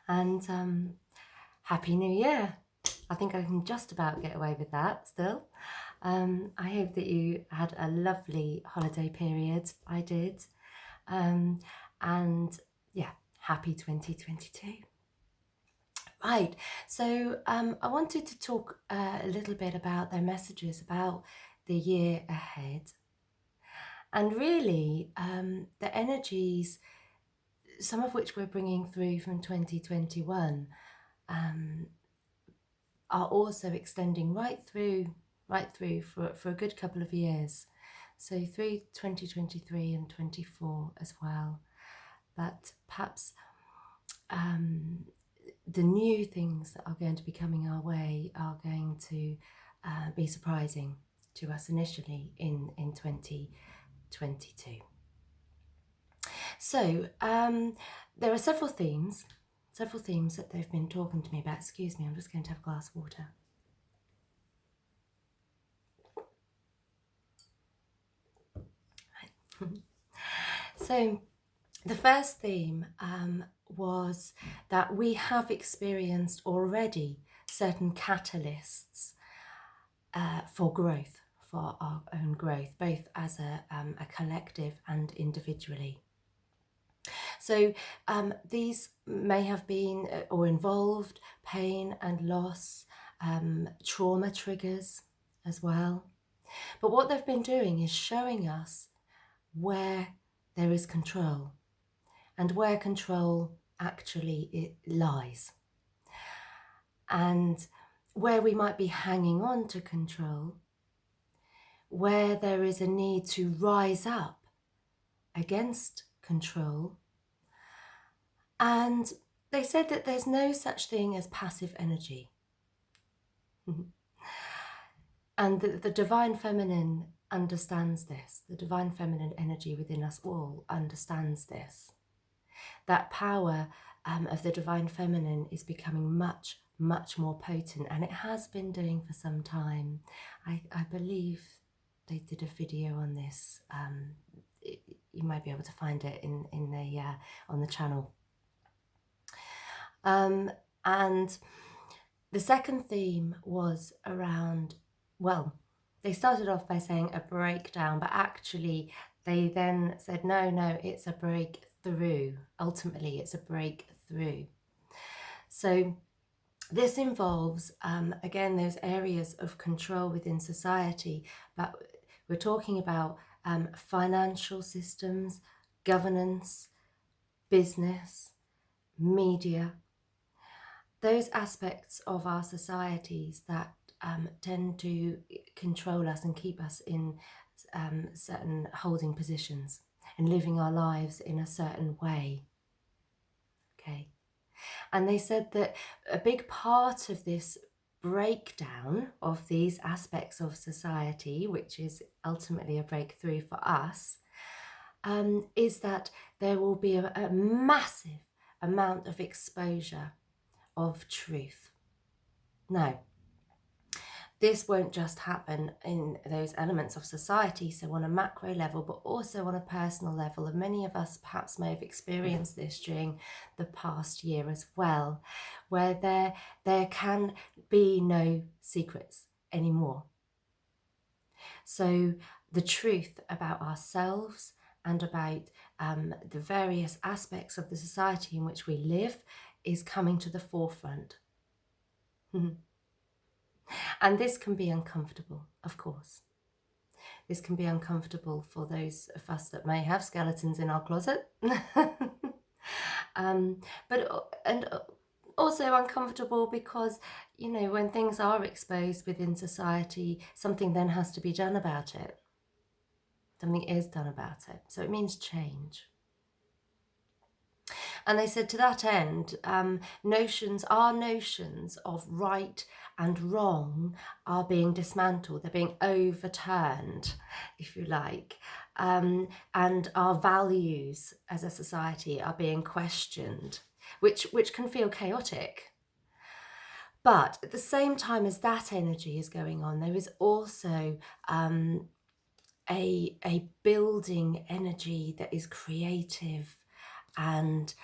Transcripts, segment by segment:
and Happy New Year. I think I can just about get away with that still. I hope that you had a lovely holiday period. I did. And yeah, happy 2022. Right, so I wanted to talk a little bit about their messages about the year ahead. And really, the energies, some of which we're bringing through from 2021, are also extending right through for a good couple of years. So through 2023 and 24 as well. But perhaps the new things that are going to be coming our way are going to be surprising to us initially in 2022. So there are several themes that they've been talking to me about. Excuse me, I'm just going to have a glass of water. So the first theme was that we have experienced already certain catalysts for growth, for our own growth, both as a collective and individually. So these may have been or involved pain and loss, trauma triggers as well. But what they've been doing is showing us where there is control and where control actually lies. And where we might be hanging on to control, where there is a need to rise up against control. And they said that there's no such thing as passive energy. And the divine feminine understands this. The divine feminine energy within us all understands this. That power of the divine feminine is becoming much, much more potent, and it has been doing for some time. I believe they did a video on this. You might be able to find it in the on the channel. And the second theme was around, well, they started off by saying a breakdown, but actually they then said, no, it's a breakthrough. Ultimately, it's a breakthrough. So this involves, again, those areas of control within society, but we're talking about financial systems, governance, business, media, those aspects of our societies that tend to control us and keep us in certain holding positions and living our lives in a certain way. Okay. And they said that a big part of this breakdown of these aspects of society, which is ultimately a breakthrough for us, is that there will be a massive amount of exposure of truth. Now, this won't just happen in those elements of society, so on a macro level, but also on a personal level. And many of us perhaps may have experienced this during the past year as well, where there can be no secrets anymore. So the truth about ourselves and about the various aspects of the society in which we live is coming to the forefront. And this can be uncomfortable, of course. This can be uncomfortable for those of us that may have skeletons in our closet. But also uncomfortable because, you know, when things are exposed within society, something then has to be done about it. Something is done about it. So it means change. And they said to that end, notions of right and wrong are being dismantled. They're being overturned, if you like. And our values as a society are being questioned, which can feel chaotic. But at the same time as that energy is going on, there is also a building energy that is creative and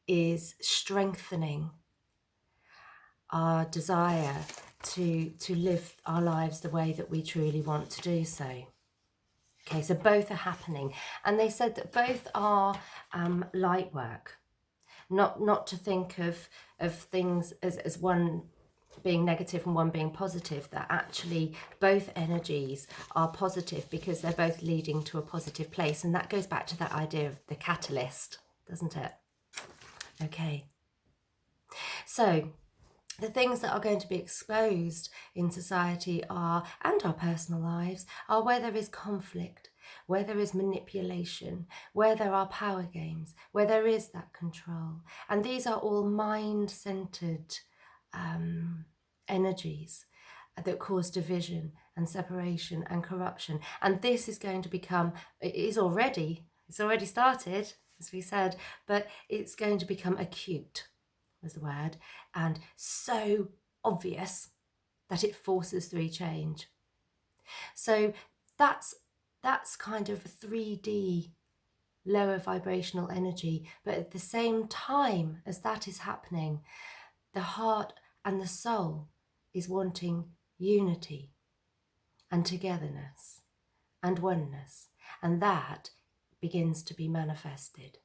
is strengthening our desire to live our lives the way that we truly want to do so. Okay, so both are happening. And they said that both are light work. Not to think of things as one being negative and one being positive, that actually both energies are positive because they're both leading to a positive place. And that goes back to that idea of the catalyst, doesn't it? Okay. So the things that are going to be exposed in society are, and our personal lives, are where there is conflict, where there is manipulation, where there are power games, where there is that control. And these are all mind-centered energies that cause division and separation and corruption. And this is going to become, it's already started, as we said, but it's going to become acute, was the word, and so obvious that it forces through change. So that's kind of a 3D lower vibrational energy, but at the same time as that is happening, the heart and the soul is wanting unity and togetherness and oneness, and that begins to be manifested.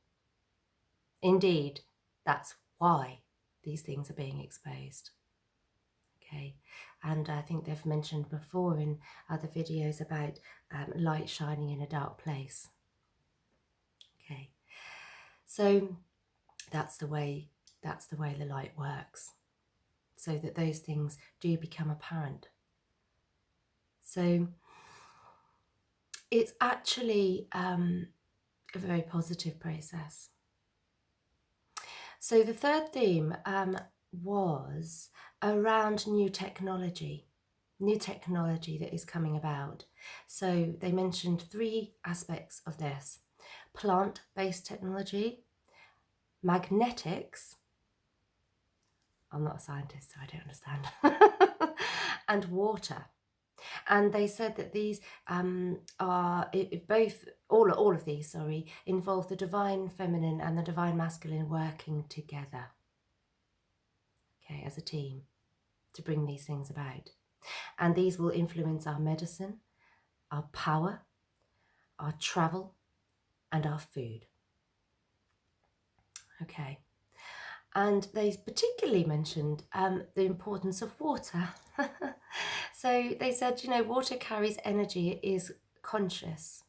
Indeed, that's why these things are being exposed. Okay, and I think they've mentioned before in other videos about light shining in a dark place. Okay, so that's the way the light works, so that those things do become apparent. So it's actually a very positive process. So the third theme was around new technology that is coming about. So they mentioned 3 aspects of this: plant-based technology, magnetics, I'm not a scientist so I don't understand, and water. And they said that these all of these involve the divine feminine and the divine masculine working together, okay, as a team to bring these things about. And these will influence our medicine, our power, our travel, and our food. Okay. And they particularly mentioned the importance of water. So they said, water carries energy, it is conscious.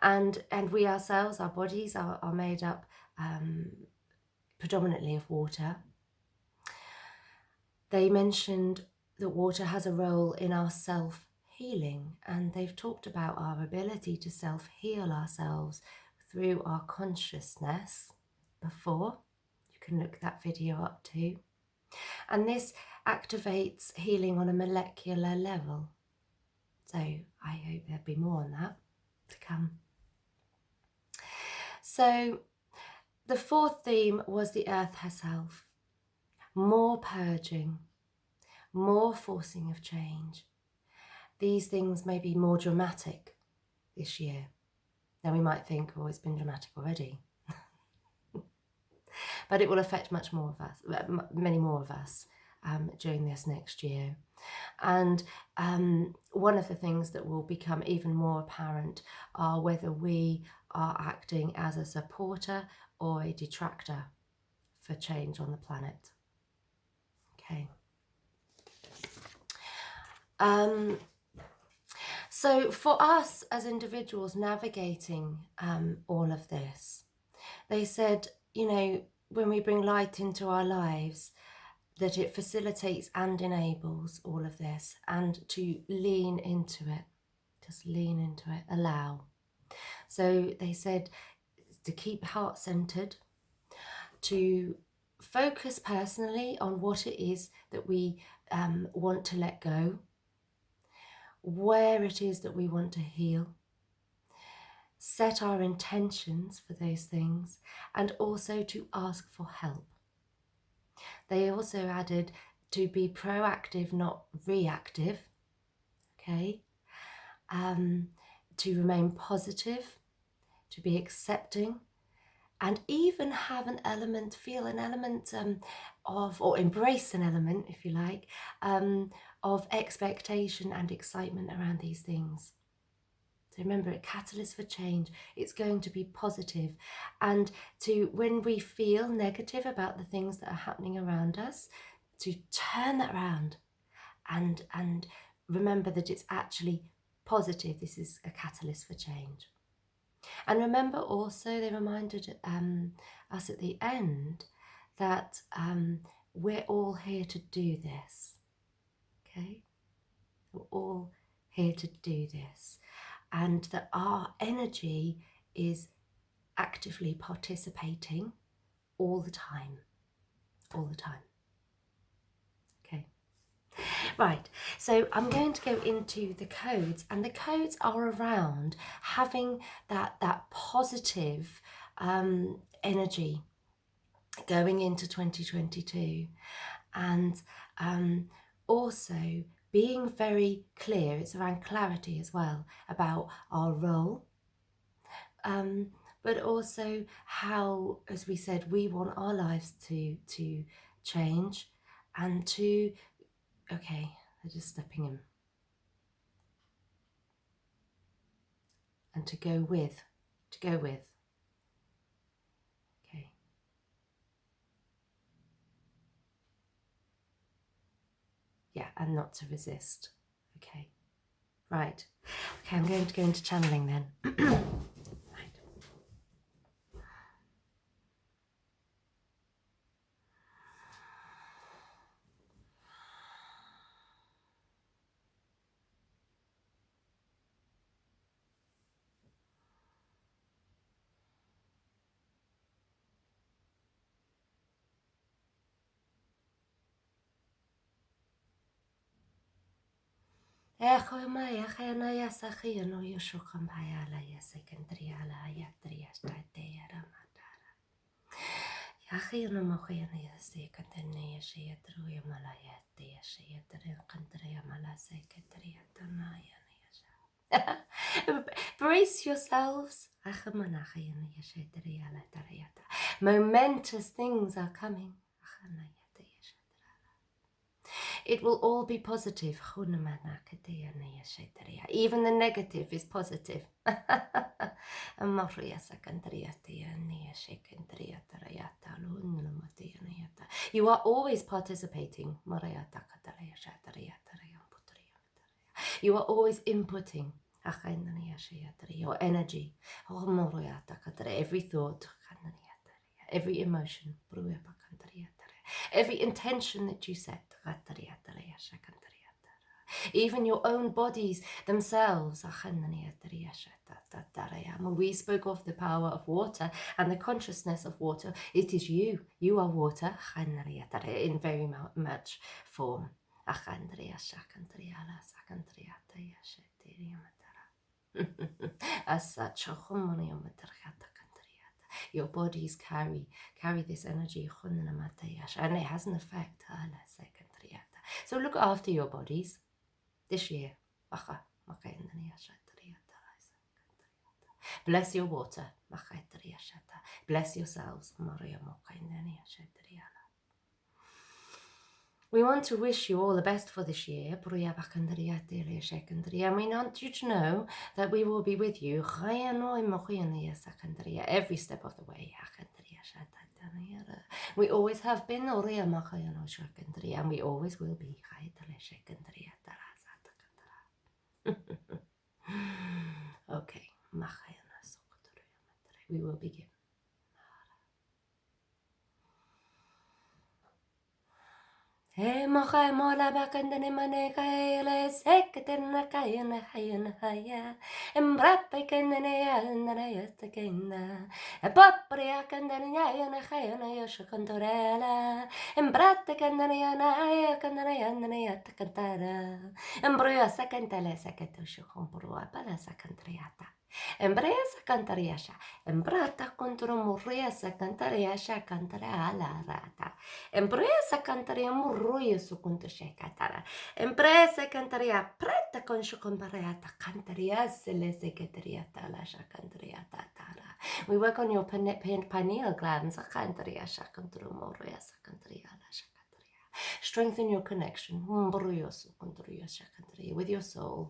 And we ourselves, our bodies are made up predominantly of water. They mentioned that water has a role in our self-healing, and they've talked about our ability to self-heal ourselves through our consciousness before. You can look that video up too. And this activates healing on a molecular level. So I hope there'll be more on that to come. So the 4th theme was the earth herself. More purging, more forcing of change. These things may be more dramatic this year. Now we might think, oh, it's been dramatic already. But it will affect many more of us during this next year. And one of the things that will become even more apparent are whether we are acting as a supporter or a detractor for change on the planet. Okay. So for us as individuals navigating all of this, they said, when we bring light into our lives, that it facilitates and enables all of this, and to lean into it, just lean into it, allow. So they said to keep heart-centered, to focus personally on what it is that we want to let go, where it is that we want to heal, set our intentions for those things, and also to ask for help. They also added to be proactive, not reactive, okay? To remain positive, to be accepting, and even have feel an element or embrace an element, if you like, of expectation and excitement around these things. So remember, a catalyst for change, it's going to be positive. And when we feel negative about the things that are happening around us, to turn that around and remember that it's actually positive. This is a catalyst for change. And remember also, they reminded us at the end that we're all here to do this. Okay? We're all here to do this. And that our energy is actively participating all the time. All the time. Okay. Right, so I'm going to go into the codes, and the codes are around having that positive energy going into 2022, and also being very clear. It's around clarity as well about our role, but also how, as we said, we want our lives to change and to, okay, they're just stepping in. And to go with. Okay. Yeah, and not to resist. Okay. Right. Okay, I'm going to go into channeling then. Right. Brace yourselves. Momentous things are coming. It will all be positive. Even the negative is positive. You are always participating. You are always inputting your energy, every thought, every emotion, every intention that you set. Even your own bodies themselves. We spoke of the power of water and the consciousness of water. It is you. You are water in very much form. As such, your bodies carry this energy, and it has an effect. So look after your bodies this year. Bless your water. Bless yourselves. We want to wish you all the best for this year. And we want you to know that we will be with you every step of the way. We always have been, and we always will be. Okay, we will begin. Hey, mocha mola bakandane mane kaile seketena kayana hayana haya. Embrape kendene yana yastakena. A papria kandane yana hayana yashakandorela. Embrate kandane yana kandane yatakantara. Embroya sakantale sakato shokombrua bala sakantriata. Embrace cantariasha. Embrata contro murriasa cantariasha cantarea la rata. Embrace cantaria murruia su conto shekatara. Embrace cantaria preta con shukumpareata cantaria se le secretariata la shakantariata tara. We work on your pineal glands. Cantariasha contro murriasa cantaria la shakataria. Strengthen your connection with your soul.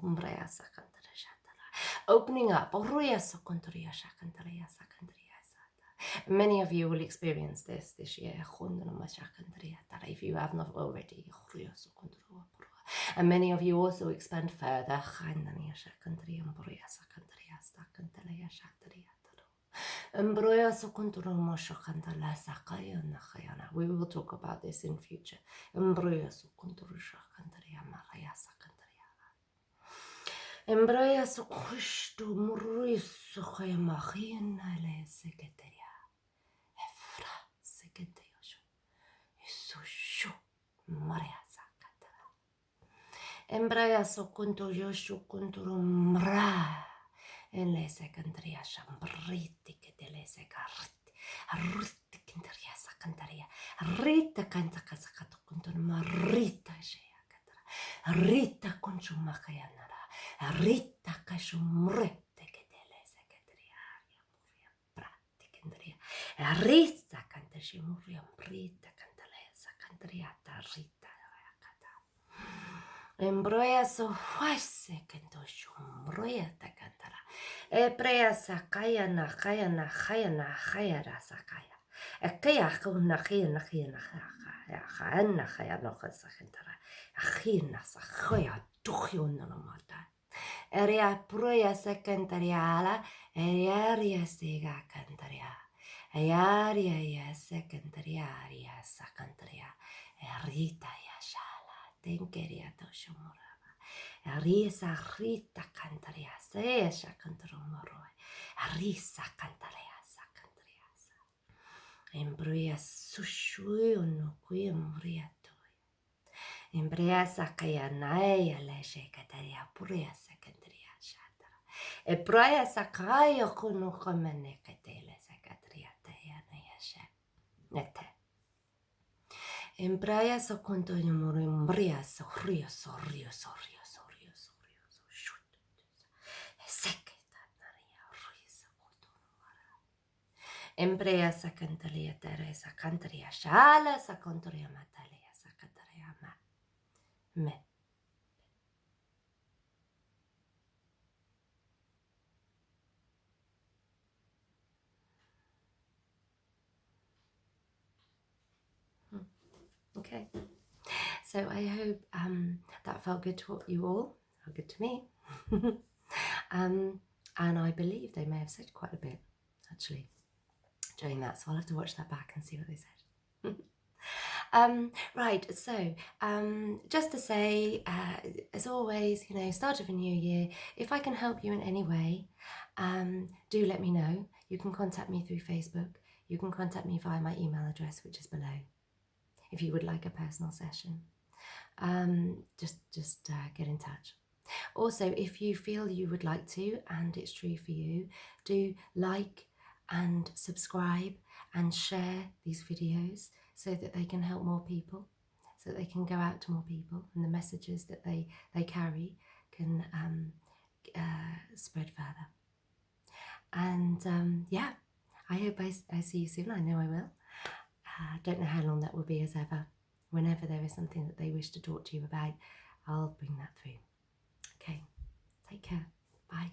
Opening up. Many of you will experience this year. If you have not already. And many of you also expand further. We will talk about this in future. Embroya su kushtu murisu khayamahina le secretaria. Efra secretaria. Isushu Maria Sakatara. Embroya su kuntu yoshu kunturu mra. En le secretaria shambriti que te le secarti. Arruti kintaria sakantaria. Rita canta casacatu kunturu marita shea katara. Rita conchumakayanara. Rita cashumrete che delle secretariaria muria praticandria. Rita cantashi muria prita cantalesa cantriata rita canta. Embroya so huase canto shumroya ta cantara. Ebrea sakaya na hayara sakaya. Ekaya kuna khina khana khaya no khasakantara. Khina sakhoya tukhyon no mata. Eria pruya secretariala, eria sega cantaria, earia secretariaria sacantaria, erita yashala, tenkeria toshumurava, erisa rita cantaria, seasha cantarumoro, erisa cantaria sacantriasa, embruya sushuno quiemriato. Embriasa kaya naya le shekataria puria secretariat shatara. E praia sakaya kunu komene katele secretaria teya naya she. Nete. Embraia so conto yumuru embria so rio shut. Secretaria risa kotonumara. Embria sacantalia teresa cantaria shala sacontoria matalia sacantaria ma. Me. Okay, so I hope that felt good to you all, felt good to me. And I believe they may have said quite a bit, actually, during that, so I'll have to watch that back and see what they said. Right, so just to say, as always, start of a new year, if I can help you in any way, do let me know. You can contact me through Facebook. You can contact me via my email address, which is below, if you would like a personal session. Just get in touch. Also, if you feel you would like to, and it's true for you, do like and subscribe and share these videos so that they can help more people, so that they can go out to more people, and the messages that they carry can spread further. And yeah, I hope I see you soon. I know I will. Don't know how long that will be, as ever. Whenever there is something that they wish to talk to you about, I'll bring that through. Okay, take care. Bye.